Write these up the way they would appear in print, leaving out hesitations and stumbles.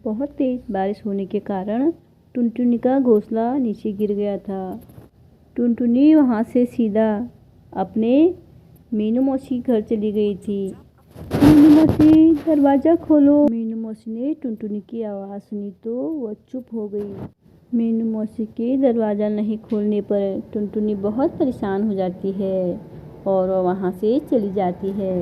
बहुत तेज बारिश होने के कारण टुनटुनी का घोंसला नीचे गिर गया था। टुनटुनी वहाँ से सीधा अपने मीनू मौसी घर चली गई थी। मीनू मौसी, दरवाज़ा खोलो। मीनू मौसी ने टुनटुनी की आवाज़ सुनी तो वह चुप हो गई। मीनू मौसी के दरवाज़ा नहीं खोलने पर टुनटुनी बहुत परेशान हो जाती है और वह वहाँ से चली जाती है।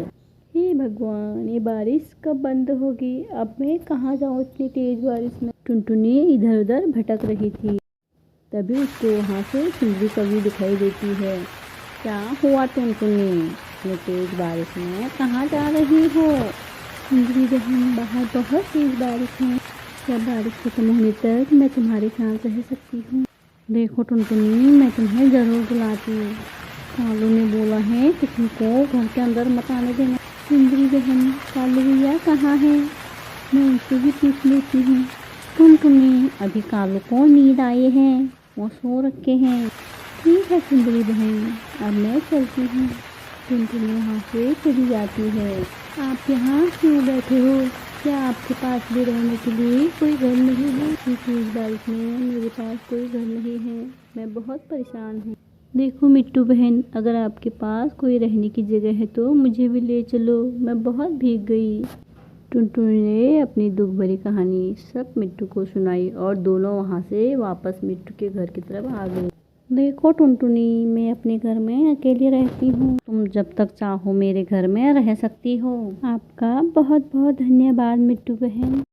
हे भगवान, ये बारिश कब बंद होगी? अब मैं कहाँ जाऊँ इतनी तेज़ बारिश में? टुनटुनी इधर उधर भटक रही थी। तभी उसको वहाँ से सुंदरी कवि दिखाई देती है। क्या हुआ टुनटुनी, इतनी तेज़ बारिश में कहाँ जा रही हो? सुंदरी बहन, बाहर बहुत तेज़ बारिश है। क्या बारिश खत्म होने तक मैं तुम्हारे साथ रह सकती हूँ? देखो टुनटुनी, मैं तुम्हें ज़रूर बुलाती हूँ। कालू ने बोला है किसी को घर के अंदर मत आने देना। सुंदरी बहन, कालू भैया कहाँ है? मैं उनसे भी पूछ लेती हूँ। टुनटुनी, अभी कालू को नींद आए हैं, वो सो रखे हैं। ठीक है सुंदरी बहन, अब मैं चलती हूँ। टुनटुनी वहाँ से चली जाती है। आप यहाँ क्यों बैठे हो? क्या आपके पास भी रहने के लिए कोई घर नहीं है? इस बारिश में मेरे पास कोई घर नहीं है, मैं बहुत परेशान हूँ। देखो मिट्टू बहन, अगर आपके पास कोई रहने की जगह है तो मुझे भी ले चलो, मैं बहुत भीग गई। टुनटुनी ने अपनी दुख भरी कहानी सब मिट्टू को सुनाई और दोनों वहाँ से वापस मिट्टू के घर की तरफ आ गए। देखो टुनटुनी, मैं अपने घर में अकेली रहती हूँ, तुम जब तक चाहो मेरे घर में रह सकती हो। आपका बहुत बहुत धन्यवाद मिट्टू बहन।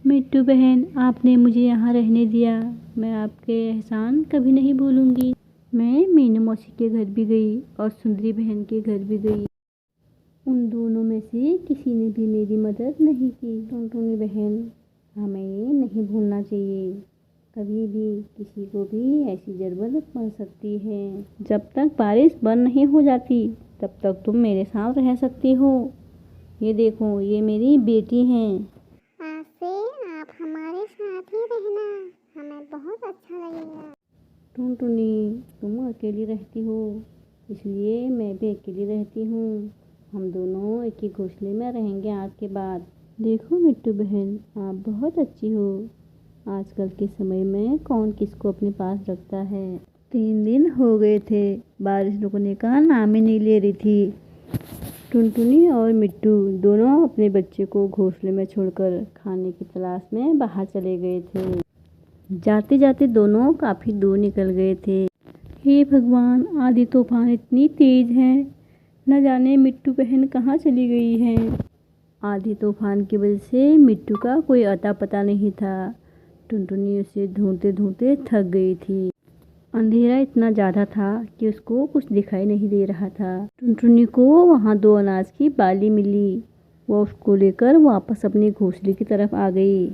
मिट्टू बहन, आपने मुझे यहाँ रहने दिया, मैं आपके एहसान कभी नहीं भूलूंगी। मैं मीनू मौसी के घर भी गई और सुंदरी बहन के घर भी गई। उन दोनों में से किसी ने भी मेरी मदद नहीं की। टुनटुनी बहन, हमें ये नहीं भूलना चाहिए, कभी भी किसी को भी ऐसी ज़रूरत पड़ सकती है। जब तक बारिश बंद नहीं हो जाती तब तक तुम मेरे साथ रह सकती हो। ये देखो, ये मेरी बेटी हैं। आज से आप हमारे साथ ही रहना, हमें बहुत अच्छा लगेगा। टुनटुनी, तुम अकेली रहती हो, इसलिए मैं भी अकेली रहती हूँ। हम दोनों एक ही घोंसले में रहेंगे आज के बाद। देखो मिट्टू बहन, आप बहुत अच्छी हो। आजकल के समय में कौन किसको अपने पास रखता है। 3 दिन हो गए थे, बारिश रुकने का नाम ही नहीं ले रही थी। टुनटुनी और मिट्टू दोनों अपने बच्चे को घोंसले में छोड़कर खाने की तलाश में बाहर चले गए थे। जाते जाते दोनों काफ़ी दूर निकल गए थे। हे भगवान, आधी तूफान इतनी तेज है, न जाने मिट्टू बहन कहाँ चली गई है। आधी तूफान की वजह से मिट्टू का कोई अता पता नहीं था। टुनटुनी उसे ढूंढते ढूंढते थक गई थी। अंधेरा इतना ज़्यादा था कि उसको कुछ दिखाई नहीं दे रहा था। टुनटुनी को वहाँ 2 अनाज की बाली मिली। वह उसको लेकर वापस अपने घोंसले की तरफ आ गई।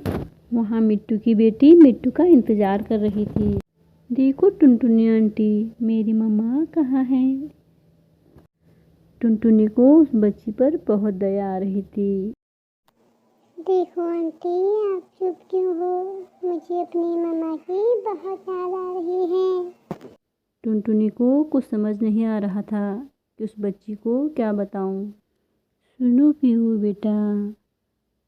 वहाँ मिट्टू की बेटी मिट्टू का इंतज़ार कर रही थी। देखो टुनटुनी आंटी, मेरी मम्मा कहाँ है? टुनटुनी को उस बच्ची पर बहुत दया आ रही थी। देखो आंटी, आप चुप क्यों हो? मुझे अपनी मम्मा की बहुत याद आ रही है। टुनटुनी को कुछ समझ नहीं आ रहा था कि उस बच्ची को क्या बताऊं। सुनो पीहू बेटा,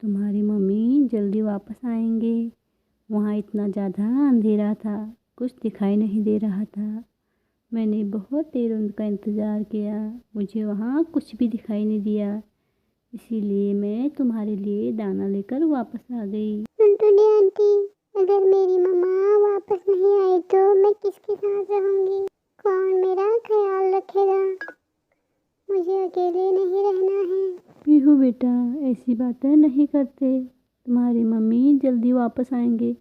तुम्हारी मम्मी जल्दी वापस आएंगे। वहाँ इतना ज़्यादा अंधेरा था, कुछ दिखाई नहीं दे रहा था। मैंने बहुत देर उनका इंतज़ार किया, मुझे वहाँ कुछ भी दिखाई नहीं दिया, इसीलिए मैं तुम्हारे लिए दाना लेकर वापस आ गई। टुनटुनी आंटी, अगर मेरी मम्मा वापस नहीं आई तो मैं किसके साथ रहूंगी? कौन मेरा ख्याल रखेगा? मुझे अकेले नहीं रहना है। पीहू बेटा, ऐसी बातें नहीं करते, तुम्हारी मम्मी जल्दी वापस आएंगे,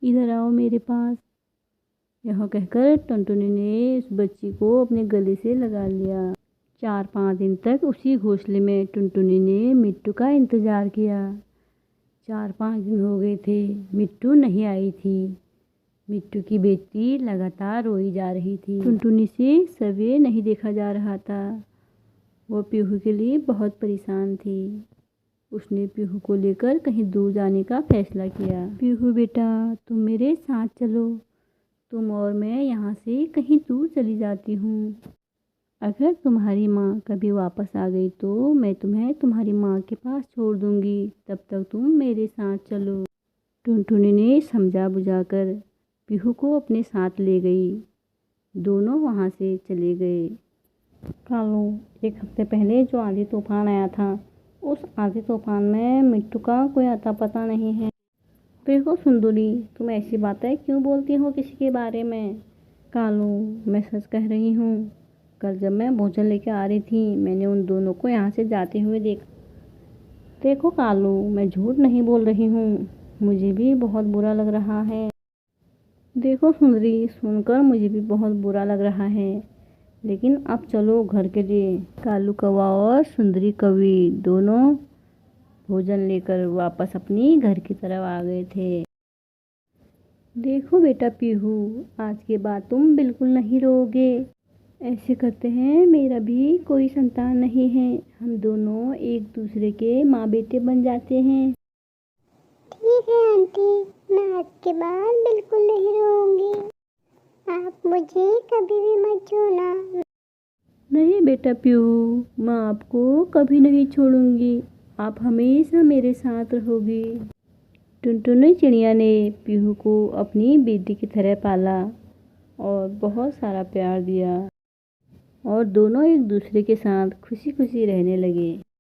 इधर आओ मेरे पास। यह कहकर टुनटुनी ने उस बच्ची को अपने गले से लगा लिया। 4-5 दिन तक उसी घोंसले में टुनटुनी ने मिट्टू का इंतज़ार किया। 4-5 दिन हो गए थे, मिट्टू नहीं आई थी। मिट्टू की बेटी लगातार रोई जा रही थी। टुनटुनी से सवेरे नहीं देखा जा रहा था। वो पीहू के लिए बहुत परेशान थी। उसने पीहू को लेकर कहीं दूर जाने का फैसला किया। पीहू बेटा, तुम मेरे साथ चलो, तुम और मैं यहाँ से कहीं दूर चली जाती हूँ। अगर तुम्हारी माँ कभी वापस आ गई तो मैं तुम्हें तुम्हारी माँ के पास छोड़ दूँगी, तब तक तुम मेरे साथ चलो। टुनटुनी ने समझा बुझाकर पीहू को अपने साथ ले गई। दोनों वहाँ से चले गए। कालू, एक हफ्ते पहले जो आंधी तूफान आया था, उस आंधी तूफान में मिट्टू का कोई अता पता नहीं है। देखो सुंदरी, तुम ऐसी बातें क्यों बोलती हो किसी के बारे में? कालू, मैं सच कह रही हूँ। कल जब मैं भोजन लेकर आ रही थी, मैंने उन दोनों को यहाँ से जाते हुए देखा। देखो कालू, मैं झूठ नहीं बोल रही हूँ, मुझे भी बहुत बुरा लग रहा है। देखो सुंदरी, सुनकर मुझे भी बहुत बुरा लग रहा है, लेकिन अब चलो घर के लिए। कालू कौवा और सुंदरी कौवी दोनों भोजन लेकर वापस अपनी घर की तरफ आ गए थे। देखो बेटा पीहू, आज के बाद तुम बिल्कुल नहीं रोओगे। ऐसे करते हैं मेरा भी कोई संतान नहीं है, हम दोनों एक दूसरे के माँ बेटे बन जाते हैं। ठीक है आंटी, मैं आज के बाद बिल्कुल नहीं रोऊंगी। आप मुझे कभी भी मत छोड़ना। नहीं बेटा पीहू, मैं आपको कभी नहीं छोड़ूंगी, आप हमेशा मेरे साथ रहोगी। टुनटुनी चिड़िया ने पीहू को अपनी बेटी की तरह पाला और बहुत सारा प्यार दिया और दोनों एक दूसरे के साथ खुशी खुशी रहने लगे।